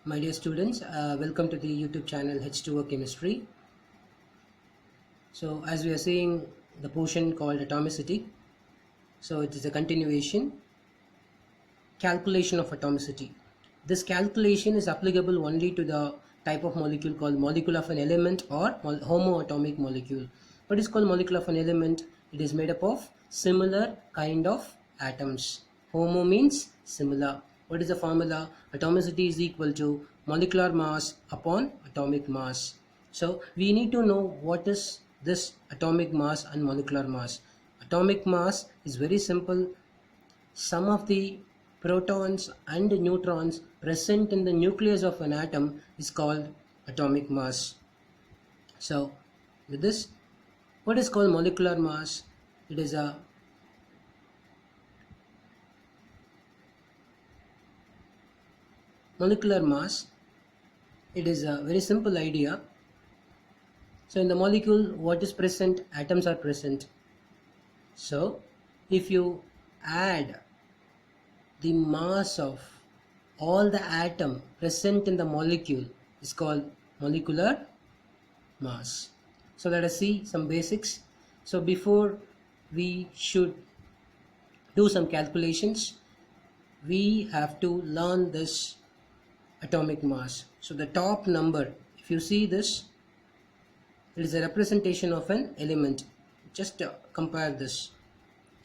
My dear students, welcome to the YouTube channel H2O Chemistry. So as we are seeing the portion called atomicity, so it is a continuation, calculation of atomicity. This calculation is applicable only to the type of molecule called molecule of an element or homoatomic molecule. What is called molecule of an element? It is made up of similar kind of atoms. Homo means similar. What is the formula? Atomicity is equal to molecular mass upon atomic mass. So we need to know what is this atomic mass and molecular mass. Atomic mass is very simple. Sum of the protons and neutrons present in the nucleus of an atom is called atomic mass. So with this, what is called molecular mass? It is a molecular mass. It is a very simple idea. So in the molecule, what is present? Atoms are present. So if you add the mass of all the atom present in the molecule is called molecular mass. So let us see some basics. So before we should do some calculations, we have to learn this atomic mass. So the top number, if you see this, it is a representation of an element. Just compare this.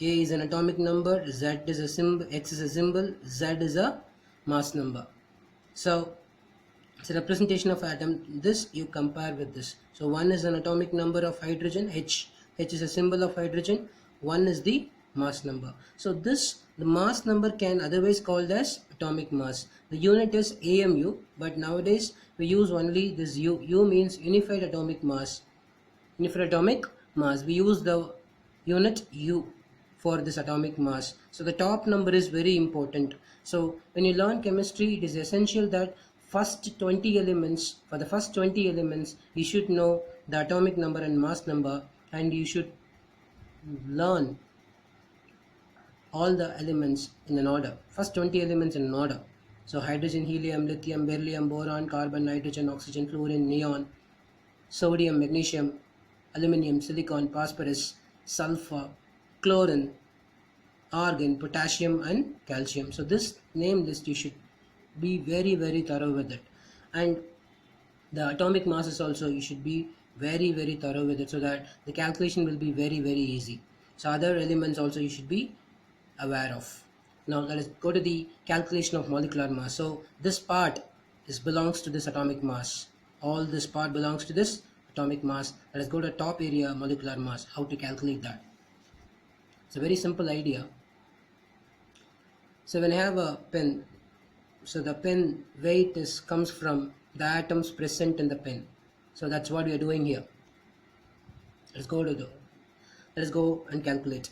A is an atomic number, Z is a symbol, X is a symbol, Z is a mass number. So it's a representation of atom. This you compare with this. So 1 is an atomic number of hydrogen, H is a symbol of hydrogen, 1 is the mass number. So this, the mass number can otherwise called as atomic mass. The unit is AMU, but nowadays we use only this U. U means unified atomic mass. Unified atomic mass. We use the unit U for this atomic mass. So the top number is very important. So when you learn chemistry, it is essential that first 20 elements, for the first 20 elements, you should know the atomic number and mass number, and you should learn all the elements in an order. First 20 elements in an order. So hydrogen, helium, lithium, beryllium, boron, carbon, nitrogen, oxygen, fluorine, neon, sodium, magnesium, aluminum, silicon, phosphorus, sulfur, chlorine, argon, potassium and calcium. So this name list you should be very thorough with it, and the atomic masses also you should be very thorough with it, so that the calculation will be very easy. So other elements also you should be aware of. Now let us go to the calculation of molecular mass. So this part belongs to this atomic mass. All this part belongs to this atomic mass. Let us go to the top area, molecular mass. How to calculate that? It's a very simple idea. So when I have a pen, so the pen weight comes from the atoms present in the pen. So that's what we are doing here. Let's go and calculate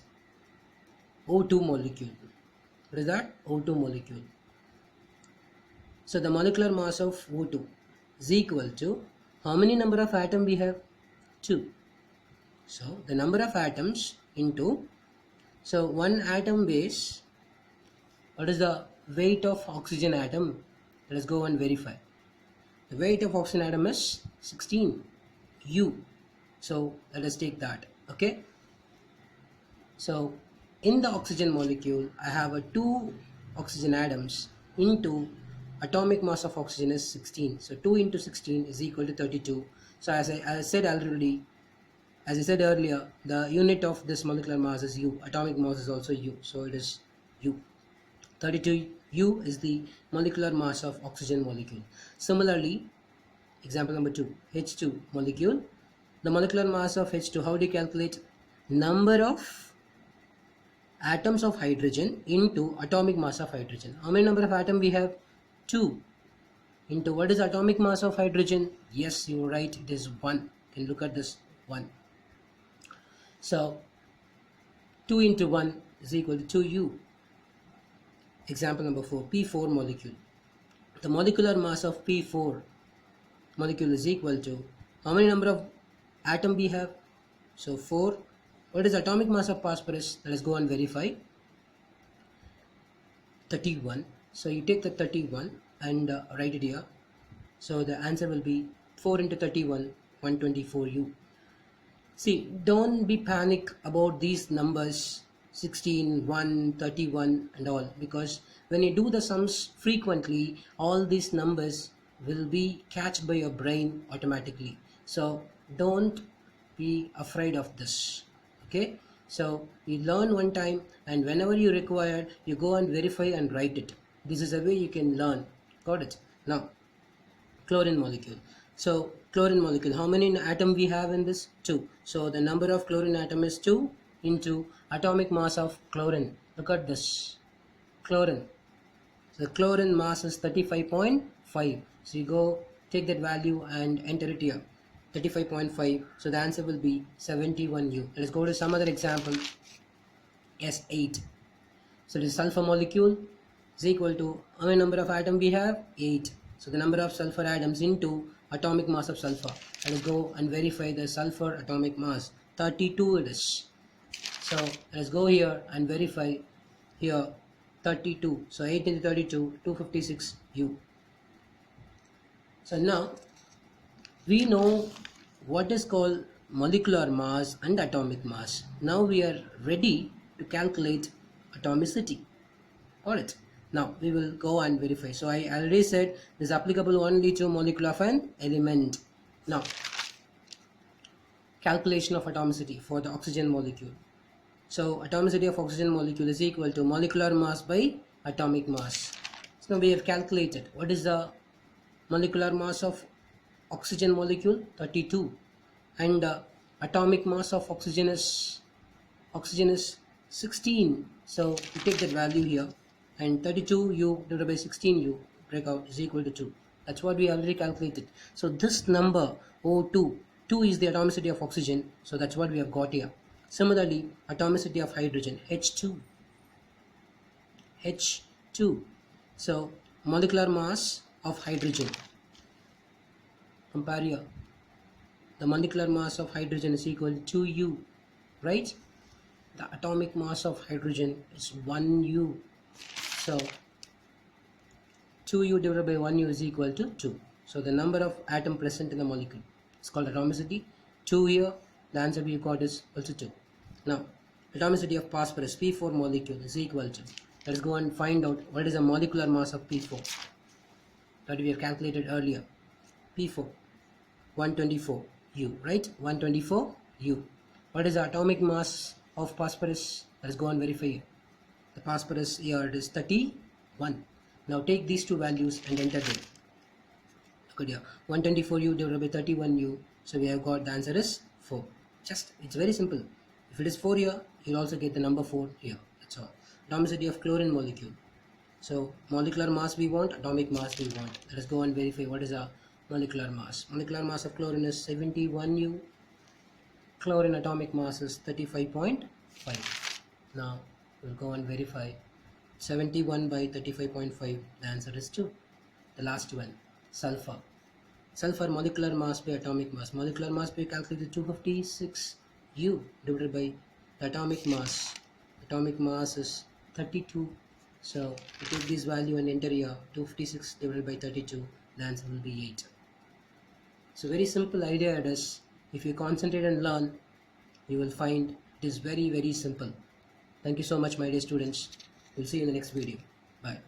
O2 molecule. What is that? O2 molecule. So the molecular mass of O2 is equal to how many number of atoms we have? 2. So the number of atoms into, so one atom base, what is the weight of oxygen atom? Let us go and verify. The weight of oxygen atom is 16 U. So let us take that. Okay. So in the oxygen molecule, I have a 2 oxygen atoms into atomic mass of oxygen is 16. So 2 into 16 is equal to 32. So as I said already, as I said earlier, the unit of this molecular mass is U. Atomic mass is also U. So it is U. 32 U is the molecular mass of oxygen molecule. Similarly, example number 2, H2 molecule. The molecular mass of H2, how do you calculate? Number of atoms of hydrogen into atomic mass of hydrogen. How many number of atoms we have? 2 into what is atomic mass of hydrogen? Yes, you are right, it is 1. You can look at this 1. So 2 into 1 is equal to 2U. Example number 4, P4 molecule. The molecular mass of P4 molecule is equal to how many number of atom we have? So 4. What is atomic mass of phosphorus? Let us go and verify. 31. So you take the 31 and write it here. So the answer will be 4 into 31, 124U. See, don't be panic about these numbers 16, 1, 31 and all, because when you do the sums frequently, all these numbers will be catched by your brain automatically. So don't be afraid of this. Okay, so you learn one time, and whenever you require, you go and verify and write it. This is a way you can learn. Got it? Now, chlorine molecule. So chlorine molecule, how many atom we have in this? 2. So the number of chlorine atom is 2 into atomic mass of chlorine. Look at this, chlorine. So the chlorine mass is 35.5. So you go take that value and enter it here, 35.5. So the answer will be 71U. Let's go to some other example. S8. So the sulfur molecule is equal to how many number of atom we have? 8. So the number of sulfur atoms into atomic mass of sulfur. Let us go and verify the sulfur atomic mass. 32 it is. So let's go here and verify here 32. So 8 into 32, 256U. So now we know what is called molecular mass and atomic mass. Now we are ready to calculate atomicity. Alright, now we will go and verify. So I already said this is applicable only to molecule of an element. Now, calculation of atomicity for the oxygen molecule. So atomicity of oxygen molecule is equal to molecular mass by atomic mass. So now we have calculated what is the molecular mass of oxygen molecule, 32, and atomic mass of oxygen is 16. So you take that value here, and 32U divided by 16U break out is equal to 2. That's what we already calculated. So this number O2, 2 is the atomicity of oxygen, so that's what we have got here. Similarly, atomicity of hydrogen, H2. So molecular mass of hydrogen, compare here, the molecular mass of hydrogen is equal to 2U, right? The atomic mass of hydrogen is 1U. So 2U divided by 1U is equal to 2. So the number of atom present in the molecule is called atomicity. 2 here, the answer we got is also 2. Now, atomicity of phosphorus, P4 molecule is equal to, let's go and find out what is the molecular mass of P4 that we have calculated earlier. P4, 124U, right? 124U. What is the atomic mass of phosphorus? Let's go and verify it. The phosphorus here it is 31. Now take these two values and enter them. Look at here, 124U divided by 31U. So we have got the answer is 4. Just, it's very simple. If it is 4 here, you'll also get the number 4 here. That's all. Atomicity of chlorine molecule. So molecular mass we want, atomic mass we want. Let us go and verify what is our molecular mass. Molecular mass of chlorine is 71U. Chlorine atomic mass is 35.5. Now we'll go and verify 71 by 35.5. The answer is 2. The last one, sulfur. Sulfur molecular mass by atomic mass. Molecular mass we calculated 256U divided by the atomic mass. Atomic mass is 32. So we take this value and enter here, 256 divided by 32. The answer will be 8. So very simple idea it is. If you concentrate and learn, you will find it is very, very simple. Thank you so much, my dear students. We'll see you in the next video. Bye.